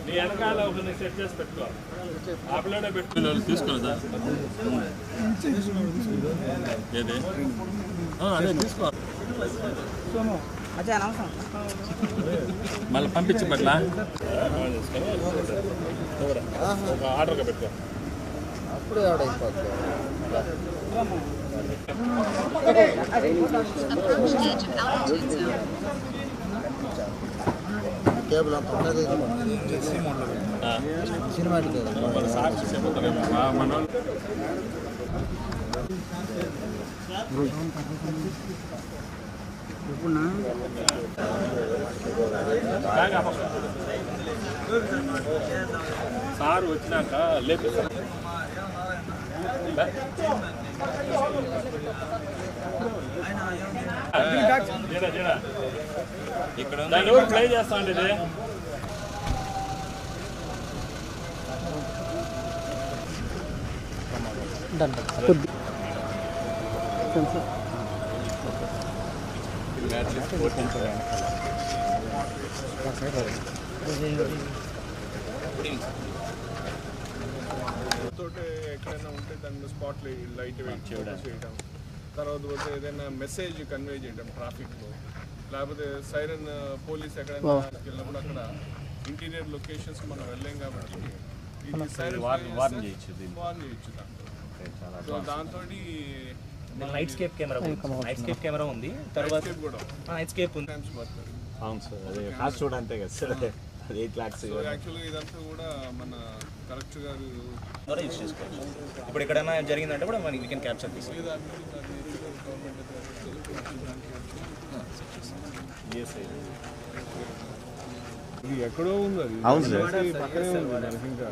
నీ వెనకాల ఒకరిని సెట్ చేసి పెట్టుకో ఆ పిల్లడే పెట్టుకుని తీసుకోలేదా ఏదే అదే తీసుకో మళ్ళీ పంపించి పట్ల ఒక ఆర్డర్గా పెట్టుకో అప్పుడు ఎవడైపోతుంది కేబుల్ అంత ఉండదు సినిమాటిక్ సార్ వచ్చినాక లేపిస్తా ఇక్కడ ప్లే చేస్తా అండి ఇది తోటి ఎక్కడైనా ఉంటే దాన్ని స్పాట్ లైట్ వెయిట్ చేయడం తర్వాత పోతే ఏదైనా మెసేజ్ కన్వే చేయడం ట్రాఫిక్లో లేకపోతే సైరన్ పోలీస్ ఎక్కడైనా వెళ్ళినప్పుడు అక్కడ ఇంటీరియర్ లొకేషన్స్ మనం వెళ్ళాం కాబట్టి ఇది సైరన్ వార్న్ చేయొచ్చు దాంతో దాంతో నైట్ స్కేప్ కెమెరా ఉంది తర్వాత నైట్ స్కేప్ ఉంది అవును సార్ అదే కాస్ట్ చూడ అంతే కదా సార్ 8 lakhs యాక్చువల్గా ఇదంతా కూడా మన కలెక్టర్ గారు ద్వారా యూజ్ చేసుకోవచ్చు ఇప్పుడు ఎక్కడైనా జరిగిందంటే కూడా మనకి వీ కెన్ క్యాప్చర్ దిస్ ఇది ఎక్కడో ఉంది అది అవును సార్ పక్కనే ఉంది ఇంకా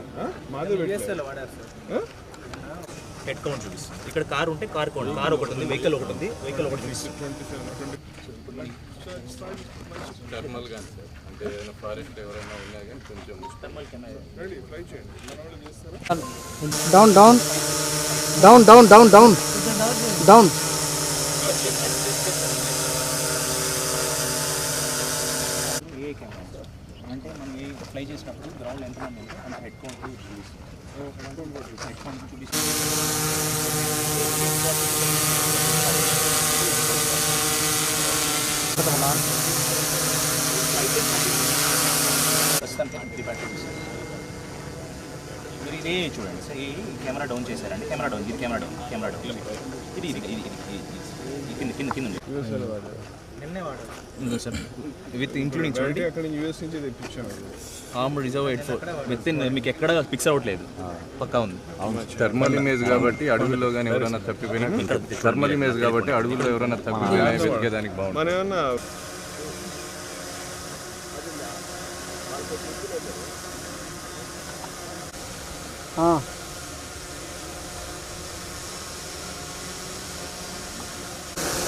మాదే హెడ్ కౌంట్ చూపిస్తుంది ఇక్కడ కార్ ఉంటే కార్ కౌంట్ కార్ ఒకటి ఉంది వెహికల్ ఒకటి ఉంది వెహికల్ ఒకటి చూపిస్తుంది థర్మల్ కానీ సార్ అంటే ఏదైనా ఫారెస్ట్ ఎవరైనా ఉన్నా కానీ కొంచెం థర్మల్ కెమెరా రెడీ ట్రై చేయండి మన వాళ్ళు చేస్తారా down down down down down down down ఏ కెమెరా అంటే మనం ఏ ఫ్లై చేసినప్పుడు గ్రౌండ్ ఎంతమంది ఉంటే అంత హెడ్ కౌంట్ చూపిస్తుంది హెడ్ కౌంట్ చూపిస్తుంది మీరు ఇదే చూడండి సార్ ఈ కెమెరా డౌన్ చేశారండి కెమెరా డౌన్ ఇది కెమెరా డౌన్ ఇది ఇది ఇది కింద కింద కింద నిన్నే వాడారు సార్ విత్ ఇంక్లూడింగ్ చూడండి అక్కడ యూఎస్ నుంచి తెప్పించాను ఆర్మ్ రిజర్వ్ 84 విత్ ఇన్ మీకు ఎక్కడ ఫిక్స్ అవ్వట్లేదు పక్కా ఉంది థర్మల్ ఇమేజ్ కాబట్టి అడవిలో కానీ ఎవరైనా తప్పిపోయినా థర్మల్ ఇమేజ్ కాబట్టి అడవిలో ఎవరైనా తప్పిపోయినా వెతికేదానికి బాగుంటుంది మన ఏమన్నా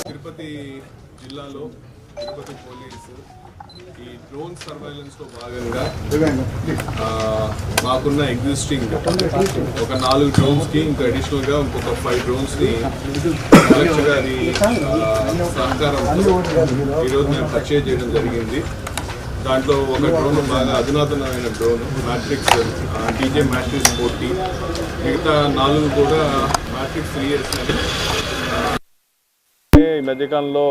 తిరుపతి జిల్లాలో తిరుపతి పోలీసు ఈ డ్రోన్ సర్వైలెన్స్లో భాగంగా మాకున్న ఎగ్జిస్టింగ్ ఒక 4 డ్రోన్స్కి ఇంకా అడిషనల్గా ఇంకొక 5 డ్రోన్స్ని కలెక్టర్ గారి సహకారంతో ఈరోజు మేము పర్చేజ్ చేయడం జరిగింది. దాంట్లో ఒక డ్రోన్ బాగా అధునాతనమైన డ్రోన్ మ్యాట్రిక్స్ డీజే మ్యాట్రిక్స్ 40 మిగతా 4 కూడా మ్యాట్రిక్స్ 3S. ఈ మధ్యకాలంలో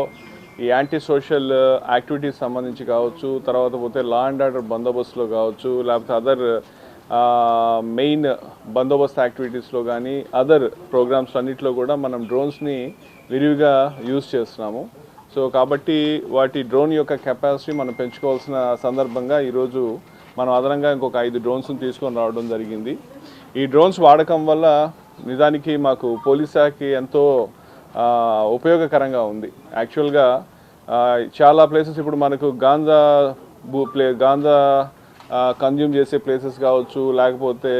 ఈ యాంటీ సోషల్ యాక్టివిటీస్ సంబంధించి కావచ్చు, తర్వాత పోతే లా అండ్ ఆర్డర్ బందోబస్తులో కావచ్చు, లేకపోతే అదర్ మెయిన్ బందోబస్తు యాక్టివిటీస్లో కానీ అదర్ ప్రోగ్రామ్స్ అన్నింటిలో కూడా మనం డ్రోన్స్ని విరివిగా యూజ్ చేస్తున్నాము. సో కాబట్టి వాటి డ్రోన్ యొక్క కెపాసిటీ మనం పెంచుకోవాల్సిన సందర్భంగా ఈరోజు మనం అదనంగా ఇంకొక 5 డ్రోన్స్ని తీసుకొని రావడం జరిగింది. ఈ డ్రోన్స్ వాడకం వల్ల నిజానికి మాకు పోలీస్ శాఖకి ఎంతో ఉపయోగకరంగా ఉంది. యాక్చువల్గా చాలా ప్లేసెస్ ఇప్పుడు మనకు గాంజా కన్జ్యూమ్ చేసే ప్లేసెస్ కావచ్చు, లేకపోతే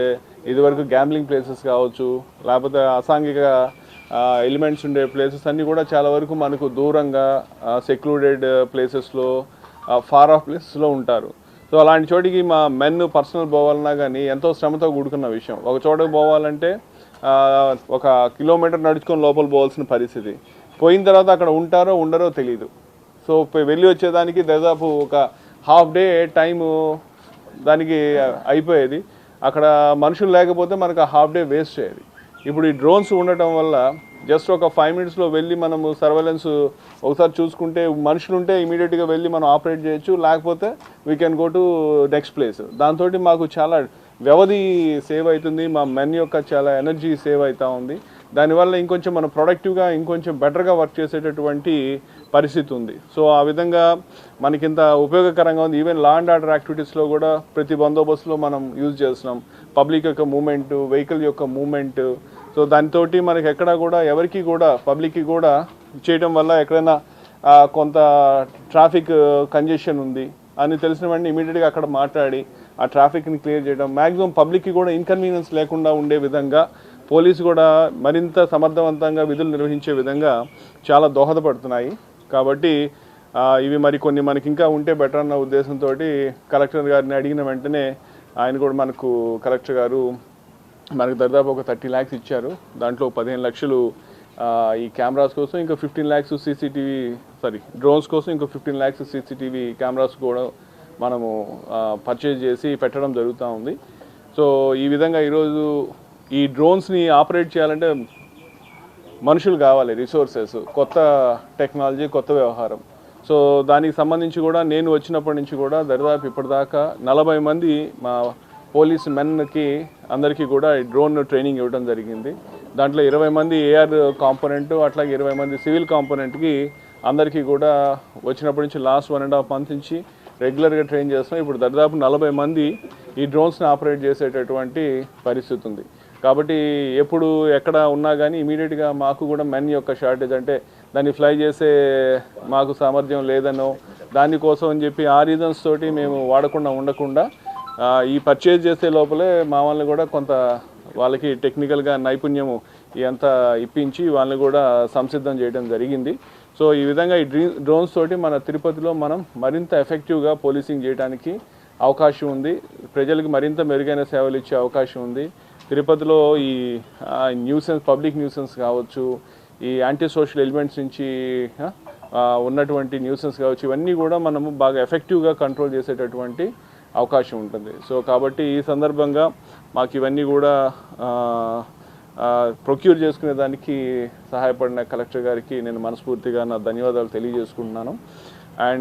ఇదివరకు గ్యాంబ్లింగ్ ప్లేసెస్ కావచ్చు, లేకపోతే అసాంఘిక ఎలిమెంట్స్ ఉండే ప్లేసెస్ అన్నీ కూడా చాలా వరకు మనకు దూరంగా సెక్లూడెడ్ ప్లేసెస్లో ఫార్ ఆఫ్ ప్లేసెస్లో ఉంటారు. సో అలాంటి చోటికి మా మెన్ పర్సనల్ పోవాలన్నా కానీ ఎంతో శ్రమతో కూడుకున్న విషయం. ఒక చోటకు పోవాలంటే 1 కిలోమీటర్ నడుచుకొని లోపల పోవాల్సిన పరిస్థితి. పోయిన తర్వాత అక్కడ ఉంటారో ఉండరో తెలియదు. సో వెళ్ళి వచ్చేదానికి దాదాపు ఒక హాఫ్ డే టైము దానికి అయిపోయేది. అక్కడ మనుషులు లేకపోతే మనకు ఆ హాఫ్ డే వేస్ట్ అయ్యేది. ఇప్పుడు ఈ డ్రోన్స్ ఉండటం వల్ల జస్ట్ ఒక 5 minutesలో వెళ్ళి మనము సర్వేలెన్స్ ఒకసారి చూసుకుంటే, మనుషులు ఉంటే ఇమీడియట్గా వెళ్ళి మనం ఆపరేట్ చేయొచ్చు, లేకపోతే we can go to next place. దాంతో మాకు చాలా వ్యవధి సేవ్ అవుతుంది, మా మెన్ యొక్క చాలా ఎనర్జీ సేవ్ అవుతూ ఉంది. దానివల్ల ఇంకొంచెం మనం ప్రొడక్టివ్గా ఇంకొంచెం బెటర్గా వర్క్ చేసేటటువంటి పరిస్థితి ఉంది. సో ఆ విధంగా మనకింత ఉపయోగకరంగా ఉంది. ఈవెన్ లా అండ్ ఆర్డర్ యాక్టివిటీస్లో కూడా ప్రతి బందోబస్తులో మనం యూజ్ చేస్తున్నాం. పబ్లిక్ యొక్క మూమెంట్, వెహికల్ యొక్క మూమెంట్. సో దానితో మనకి ఎక్కడా కూడా ఎవరికి కూడా పబ్లిక్కి కూడా చేయడం వల్ల ఎక్కడైనా కొంత ట్రాఫిక్ కంజెషన్ ఉంది అని తెలిసిన వెంటనే ఇమీడియట్గా అక్కడ మాట్లాడి ఆ ట్రాఫిక్ని క్లియర్ చేయడం, మ్యాక్సిమం పబ్లిక్కి కూడా ఇన్కన్వీనియన్స్ లేకుండా ఉండే విధంగా పోలీసు కూడా మరింత సమర్థవంతంగా విధులు నిర్వహించే విధంగా చాలా దోహదపడుతున్నాయి. కాబట్టి ఇవి కొన్ని మనకి ఇంకా ఉంటే బెటర్ అన్న ఉద్దేశంతో కలెక్టర్ గారిని అడిగిన వెంటనే ఆయన కూడా మనకు కలెక్టర్ గారు మనకు దాదాపు ఒక 30 lakhs ఇచ్చారు. దాంట్లో 15 lakhs ఈ కెమెరాస్ కోసం, ఇంకా 15 lakhs డ్రోన్స్ కోసం, ఇంకో 15 lakhs CCTV కెమెరాస్ కూడా మనము పర్చేజ్ చేసి పెట్టడం జరుగుతూ ఉంది. సో ఈ విధంగా ఈరోజు ఈ డ్రోన్స్ని ఆపరేట్ చేయాలంటే మనుషులు కావాలి, రిసోర్సెస్, కొత్త టెక్నాలజీ, కొత్త వ్యవహారం. సో దానికి సంబంధించి కూడా నేను వచ్చినప్పటి నుంచి కూడా దాదాపు ఇప్పటిదాకా 40 మంది మా పోలీస్ మెన్కి అందరికీ కూడా డ్రోన్ ట్రైనింగ్ ఇవ్వడం జరిగింది. దాంట్లో 20 మంది AR కాంపోనెంట్, అట్లాగే 20 మంది సివిల్ కాంపోనెంట్కి అందరికీ కూడా వచ్చినప్పటి నుంచి లాస్ట్ 1.5 months నుంచి రెగ్యులర్గా ట్రైన్ చేస్తున్నాం. ఇప్పుడు దాదాపు 40 మంది ఈ డ్రోన్స్ని ఆపరేట్ చేసేటటువంటి పరిస్థితి ఉంది. కాబట్టి ఎప్పుడు ఎక్కడ ఉన్నా కానీ ఇమీడియట్గా మాకు కూడా మెన్ యొక్క షార్టేజ్, అంటే దాన్ని ఫ్లై చేసే మాకు సామర్థ్యం లేదనో దానికోసం అని చెప్పి ఆ రీజన్స్ తోటి మేము వాడకుండా ఉండకుండా ఈ పర్చేజ్ చేసే లోపలే మా వాళ్ళని కూడా కొంత వాళ్ళకి టెక్నికల్గా నైపుణ్యము ఇదంతా ఇప్పించి వాళ్ళని కూడా సంసిద్ధం చేయడం జరిగింది. సో ఈ విధంగా ఈ డ్రోన్స్ తోటి మన తిరుపతిలో మనం మరింత ఎఫెక్టివ్గా పోలీసింగ్ చేయడానికి అవకాశం ఉంది. ప్రజలకు మరింత మెరుగైన సేవలు ఇచ్చే అవకాశం ఉంది. తిరుపతిలో ఈ న్యూసెన్స్, పబ్లిక్ న్యూసెన్స్ కావచ్చు, ఈ యాంటీ సోషల్ ఎలిమెంట్స్ నుంచి ఉన్నటువంటి న్యూసెన్స్ కావచ్చు, ఇవన్నీ కూడా మనము బాగా ఎఫెక్టివ్గా కంట్రోల్ చేసేటటువంటి అవకాశం ఉంటుంది. సో కాబట్టి ఈ సందర్భంగా మాకు ఇవన్నీ కూడా ప్రొక్యూర్ చేసుకునే దానికి సహాయపడిన కలెక్టర్ గారికి నేను మనస్ఫూర్తిగా నా ధన్యవాదాలు తెలియజేసుకుంటున్నాను. అండ్